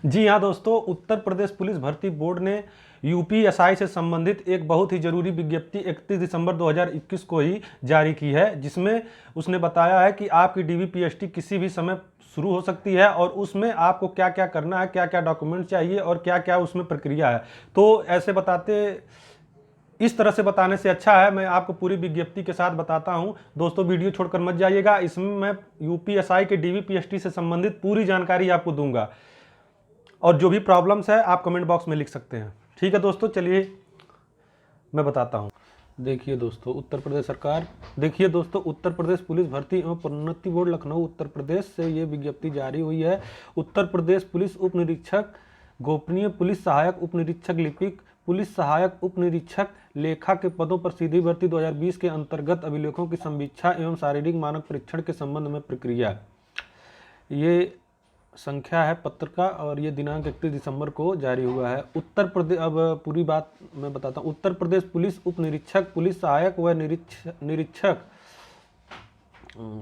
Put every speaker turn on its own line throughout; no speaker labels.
जी हाँ दोस्तों, उत्तर प्रदेश पुलिस भर्ती बोर्ड ने यूपीएसआई से संबंधित एक बहुत ही जरूरी विज्ञप्ति 31 दिसंबर 2021 को ही जारी की है, जिसमें उसने बताया है कि आपकी डीवीपीएसटी किसी भी समय शुरू हो सकती है और उसमें आपको क्या क्या करना है, क्या क्या डॉक्यूमेंट चाहिए और क्या क्या उसमें प्रक्रिया है। तो ऐसे बताते इस तरह से बताने से अच्छा है मैं आपको पूरी विज्ञप्ति के साथ बताता हूं। दोस्तों वीडियो छोड़कर मत जाइएगा, इसमें मैं यूपीएसआई के डीवीपीएसटी से संबंधित पूरी जानकारी आपको दूंगा और जो भी प्रॉब्लम्स है आप कमेंट बॉक्स में लिख सकते हैं। ठीक है दोस्तों, चलिए मैं बताता हूँ। देखिए दोस्तों, उत्तर प्रदेश पुलिस भर्ती एवं प्रोन्नति बोर्ड लखनऊ उत्तर प्रदेश से ये विज्ञप्ति जारी हुई है। उत्तर प्रदेश पुलिस उप निरीक्षक, गोपनीय पुलिस सहायक उप निरीक्षक लिपिक, पुलिस सहायक उप निरीक्षक लेखा के पदों पर सीधी भर्ती 2020 के अंतर्गत अभिलेखों की समीक्षा एवं शारीरिक मानक परीक्षण के संबंध में प्रक्रिया। ये संख्या है पत्र का और ये दिनांक 31 दिसंबर को जारी हुआ है। उत्तर प्रदेश, अब पूरी बात मैं बताता हूँ। उत्तर प्रदेश पुलिस उप निरीक्षक, पुलिस सहायक व निरीक्षक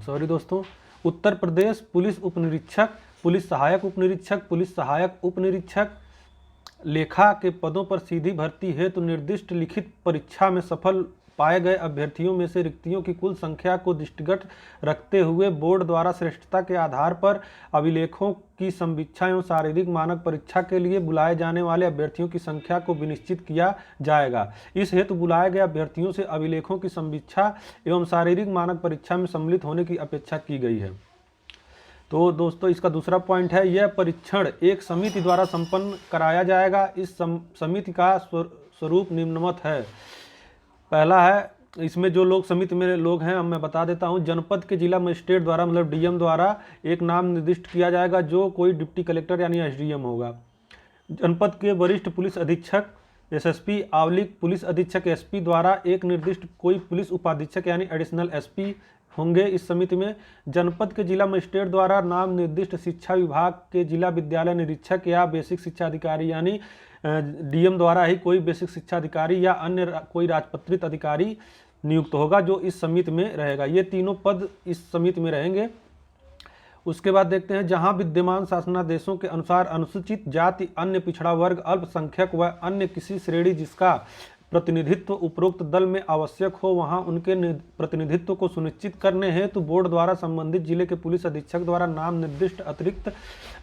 सॉरी दोस्तों, उत्तर प्रदेश पुलिस उप निरीक्षक, पुलिस सहायक उप निरीक्षक, पुलिस सहायक उप निरीक्षक लेखा के पदों पर सीधी भर्ती हेतु निर्दिष्ट लिखित परीक्षा में सफल पाए गए अभ्यर्थियों में से रिक्तियों की कुल संख्या को दृष्टिगत रखते हुए बोर्ड द्वारा श्रेष्ठता के आधार पर अभिलेखों की समीक्षा एवं शारीरिक मानक परीक्षा के लिए बुलाए जाने वाले अभ्यर्थियों की संख्या को विनिश्चित किया जाएगा। इस हेतु बुलाए गए अभ्यर्थियों से अभिलेखों की समीक्षा एवं शारीरिक मानक परीक्षा में सम्मिलित होने की अपेक्षा की गई है। तो दोस्तों, इसका दूसरा पॉइंट है, यह परीक्षण एक समिति द्वारा संपन्न कराया जाएगा। इस समिति का स्वरूप निम्नवत है। पहला है, इसमें जो लोग समिति में लोग हैं मैं बता देता हूं। जनपद के जिला मजिस्ट्रेट द्वारा मतलब डीएम द्वारा एक नाम निर्दिष्ट किया जाएगा जो कोई डिप्टी कलेक्टर यानी एसडीएम होगा। जनपद के वरिष्ठ पुलिस अधीक्षक एसएसपी, आवलिक पुलिस अधीक्षक एसपी द्वारा एक निर्दिष्ट कोई पुलिस उपाधीक्षक यानी एडिशनल एसपी होंगे इस समिति में। जनपद के जिला मजिस्ट्रेट द्वारा नाम निर्दिष्ट शिक्षा विभाग के जिला विद्यालय निरीक्षक या बेसिक शिक्षा अधिकारी यानी डीएम द्वारा ही कोई बेसिक शिक्षा अधिकारी या अन्य कोई राजपत्रित अधिकारी नियुक्त होगा जो इस समिति में रहेगा। ये तीनों पद इस समिति में रहेंगे। उसके बाद देखते हैं, जहां विद्यमान शासनादेशों के अनुसार अनुसूचित जाति, अन्य पिछड़ा वर्ग, अल्पसंख्यक व अन्य किसी श्रेणी जिसका प्रतिनिधित्व उपरोक्त दल में आवश्यक हो, वहां उनके प्रतिनिधित्व को सुनिश्चित करने हेतु बोर्ड द्वारा संबंधित जिले के पुलिस अधीक्षक द्वारा नाम निर्दिष्ट अतिरिक्त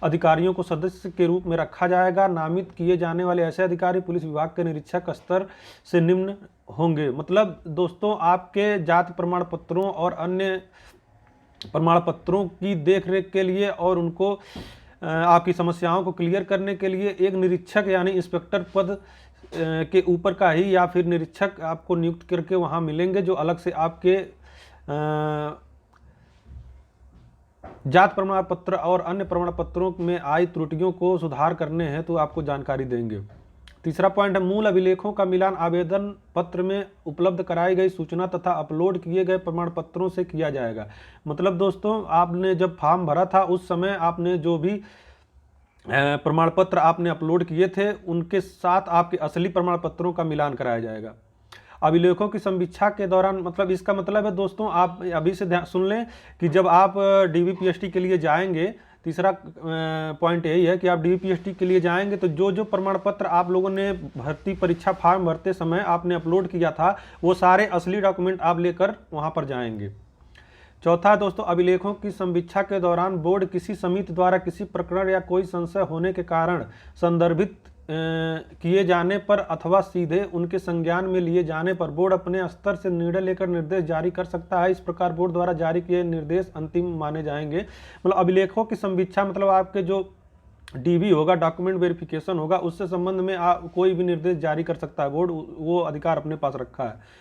अधिकारियों को सदस्य के रूप में रखा जाएगा। नामित किए जाने वाले ऐसे अधिकारी पुलिस विभाग के निरीक्षक स्तर से निम्न होंगे। मतलब दोस्तों, आपके जाति प्रमाण पत्रों और अन्य प्रमाण पत्रों की देखरेख के लिए और उनको आपकी समस्याओं को क्लियर करने के लिए एक निरीक्षक यानी इंस्पेक्टर पद के ऊपर का ही या फिर निरीक्षक आपको नियुक्त करके वहां मिलेंगे जो अलग से आपके जात प्रमाण पत्र और अन्य प्रमाण पत्रों में आई त्रुटियों को सुधार करने हैं तो आपको जानकारी देंगे। तीसरा पॉइंट है, मूल अभिलेखों का मिलान आवेदन पत्र में उपलब्ध कराई गई सूचना तथा अपलोड किए गए प्रमाण पत्रों से किया जाएगा। मतलब दोस्तों, आपने जब फॉर्म भरा था उस समय आपने जो भी प्रमाण पत्र आपने अपलोड किए थे उनके साथ आपके असली प्रमाण पत्रों का मिलान कराया जाएगा। अभिलेखों की समीक्षा के दौरान, मतलब इसका मतलब है दोस्तों, आप अभी से ध्यान सुन लें कि जब आप डीवीपीएसटी के लिए जाएंगे, तीसरा पॉइंट यही है कि आप डीवीपीएसटी के लिए जाएंगे तो जो जो प्रमाण पत्र आप लोगों ने भर्ती परीक्षा फॉर्म भरते समय आपने अपलोड किया था वो सारे असली डॉक्यूमेंट आप लेकर वहां पर जाएंगे। चौथा दोस्तों, अभिलेखों की समीक्षा के दौरान बोर्ड किसी समिति द्वारा किसी प्रकरण या कोई संशय होने के कारण संदर्भित किए जाने पर अथवा सीधे उनके संज्ञान में लिए जाने पर बोर्ड अपने स्तर से निर्णय लेकर निर्देश जारी कर सकता है। इस प्रकार बोर्ड द्वारा जारी किए निर्देश अंतिम माने जाएंगे। मतलब अभिलेखों की समीक्षा मतलब आपके जो डीवी होगा, डॉक्यूमेंट वेरिफिकेशन होगा, उससे संबंध में कोई भी निर्देश जारी कर सकता है बोर्ड, वो अधिकार अपने पास रखा है।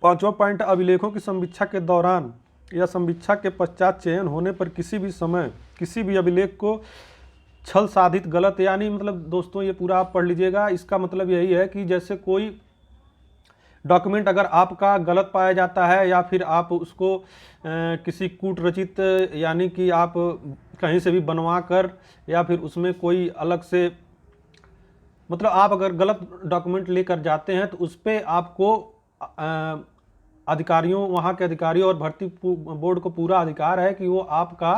पांचवा पॉइंट, अभिलेखों की समीक्षा के दौरान या समीक्षा के पश्चात चयन होने पर किसी भी समय किसी भी अभिलेख को छल साधित गलत, यानी मतलब दोस्तों ये पूरा आप पढ़ लीजिएगा। इसका मतलब यही है कि जैसे कोई डॉक्यूमेंट अगर आपका गलत पाया जाता है या फिर आप उसको किसी कूट रचित यानी कि आप कहीं से भी बनवा कर या फिर उसमें कोई अलग से, मतलब आप अगर गलत डॉक्यूमेंट लेकर जाते हैं तो उस पर आपको अधिकारियों, वहाँ के अधिकारियों और भर्ती बोर्ड को पूरा अधिकार है कि वो आपका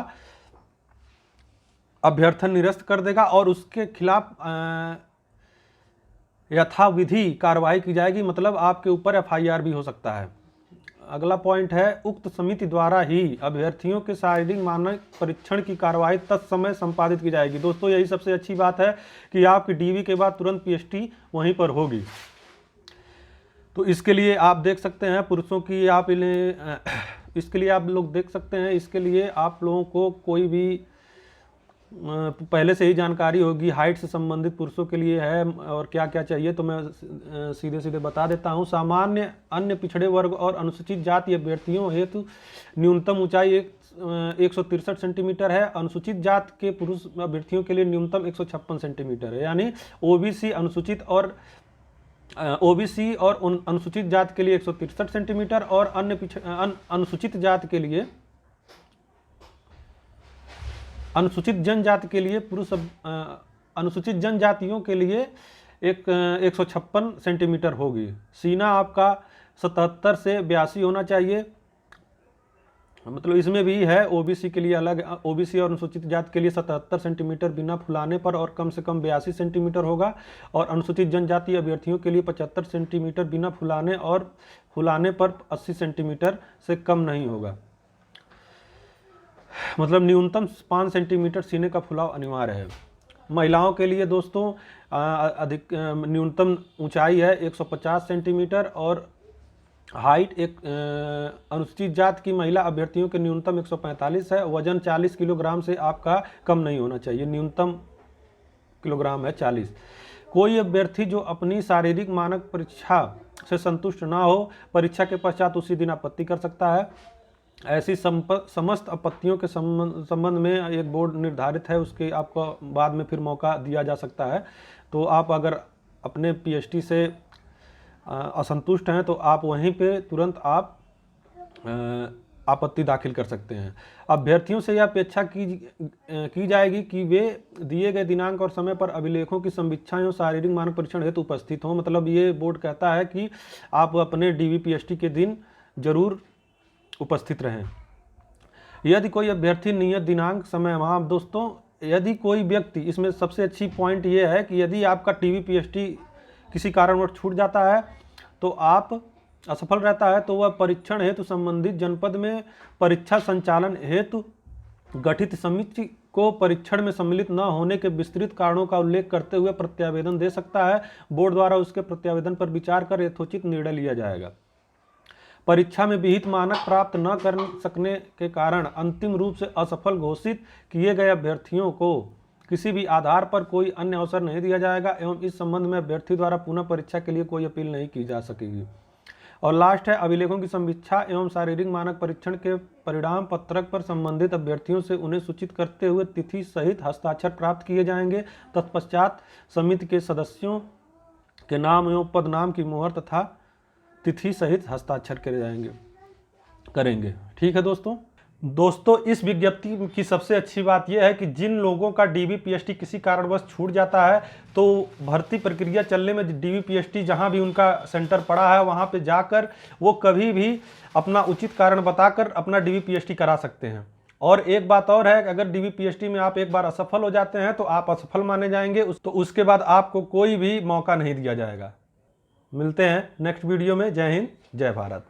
अभ्यर्थन निरस्त कर देगा और उसके खिलाफ यथाविधि कार्रवाई की जाएगी, मतलब आपके ऊपर FIR भी हो सकता है। अगला पॉइंट है, उक्त समिति द्वारा ही अभ्यर्थियों के शारीरिक मानक परीक्षण की कार्रवाई तत्समय संपादित की जाएगी। दोस्तों यही सबसे अच्छी बात है कि आपकी DV के बाद तुरंत PST वहीं पर होगी। तो इसके लिए आप देख सकते हैं पुरुषों की, आप इन्हें इसके लिए आप लोग देख सकते हैं, इसके लिए आप लोगों को कोई भी पहले से ही जानकारी होगी। हाइट से संबंधित पुरुषों के लिए है और क्या क्या चाहिए, तो मैं सीधे सीधे बता देता हूं। सामान्य, अन्य पिछड़े वर्ग और अनुसूचित जाति अभ्यर्थियों हेतु न्यूनतम ऊंचाई 163 सेंटीमीटर है। अनुसूचित जाति के पुरुष अभ्यर्थियों के लिए न्यूनतम 156 सेंटीमीटर है। यानी OBC अनुसूचित और अनुसूचित जाति के लिए 163 सेंटीमीटर और अनुसूचित जाति के लिए, अनुसूचित जनजाति के लिए अनुसूचित जनजातियों के लिए 156 सेंटीमीटर होगी। सीना आपका 77 से 82 होना चाहिए, मतलब इसमें भी है OBC के लिए अलग, OBC और अनुसूचित जाति के लिए 77 सेंटीमीटर बिना फुलाने पर और कम से कम 82 सेंटीमीटर होगा, और अनुसूचित जनजाति अभ्यर्थियों के लिए 75 सेंटीमीटर बिना फुलाने और फुलाने पर 80 सेंटीमीटर से कम नहीं होगा। मतलब न्यूनतम 5 सेंटीमीटर सीने का फुलाव अनिवार्य है। महिलाओं के लिए दोस्तों अधिक न्यूनतम ऊंचाई है 150 सेंटीमीटर और हाइट अनुसूचित जाति की महिला अभ्यर्थियों के न्यूनतम 145 है। वजन 40 किलोग्राम से आपका कम नहीं होना चाहिए, न्यूनतम किलोग्राम है 40। कोई अभ्यर्थी जो अपनी शारीरिक मानक परीक्षा से संतुष्ट ना हो, परीक्षा के पश्चात उसी दिन आपत्ति कर सकता है। ऐसी समस्त आपत्तियों के संबंध में एक बोर्ड निर्धारित है, उसके आपको बाद में फिर मौका दिया जा सकता है। तो आप अगर अपने PST से असंतुष्ट हैं तो आप वहीं पे तुरंत आप आपत्ति दाखिल कर सकते हैं। अभ्यर्थियों से यह अपेक्षा की जाएगी कि वे दिए गए दिनांक और समय पर अभिलेखों की समीक्षा एवं शारीरिक मानक परीक्षण हेतु उपस्थित हों। मतलब ये बोर्ड कहता है कि आप अपने DV PST के दिन जरूर उपस्थित रहें। यदि कोई अभ्यर्थी नियत दिनांक समय, वहाँ दोस्तों यदि कोई व्यक्ति, इसमें सबसे अच्छी पॉइंट ये है कि यदि आपका DV PST किसी कारणवश छूट जाता है तो आप असफल रहता है, तो वह परीक्षण हेतु संबंधित जनपद में परीक्षा संचालन हेतु गठित समिति को परीक्षण में सम्मिलित न होने के विस्तृत कारणों का उल्लेख करते हुए प्रत्यावेदन दे सकता है। बोर्ड द्वारा उसके प्रत्यावेदन पर विचार कर यथोचित निर्णय लिया जाएगा। परीक्षा में विहित मानक प्राप्त न कर सकने के कारण अंतिम रूप से असफल घोषित किए गए अभ्यर्थियों को किसी भी आधार पर कोई अन्य अवसर नहीं दिया जाएगा एवं इस संबंध में अभ्यर्थी द्वारा पुनः परीक्षा के लिए कोई अपील नहीं की जा सकेगी। और लास्ट है, अभिलेखों की समीक्षा एवं शारीरिक मानक परीक्षण के परिणाम पत्रक पर संबंधित अभ्यर्थियों से उन्हें सूचित करते हुए तिथि सहित हस्ताक्षर प्राप्त किए जाएंगे। तत्पश्चात समिति के सदस्यों के नाम एवं पदनाम की मुहर तथा तिथि सहित हस्ताक्षर करेंगे। ठीक है दोस्तों इस विज्ञप्ति की सबसे अच्छी बात यह है कि जिन लोगों का DV PST किसी कारणवश छूट जाता है तो भर्ती प्रक्रिया चलने में DV PST जहां भी उनका सेंटर पड़ा है वहां पे जाकर वो कभी भी अपना उचित कारण बताकर अपना DV PST करा सकते हैं। और एक बात और है, अगर DV PST में आप एक बार असफल हो जाते हैं तो आप असफल माने जाएंगे, तो उसके बाद आपको कोई भी मौका नहीं दिया जाएगा। मिलते हैं नेक्स्ट वीडियो में। जय हिंद, जय भारत।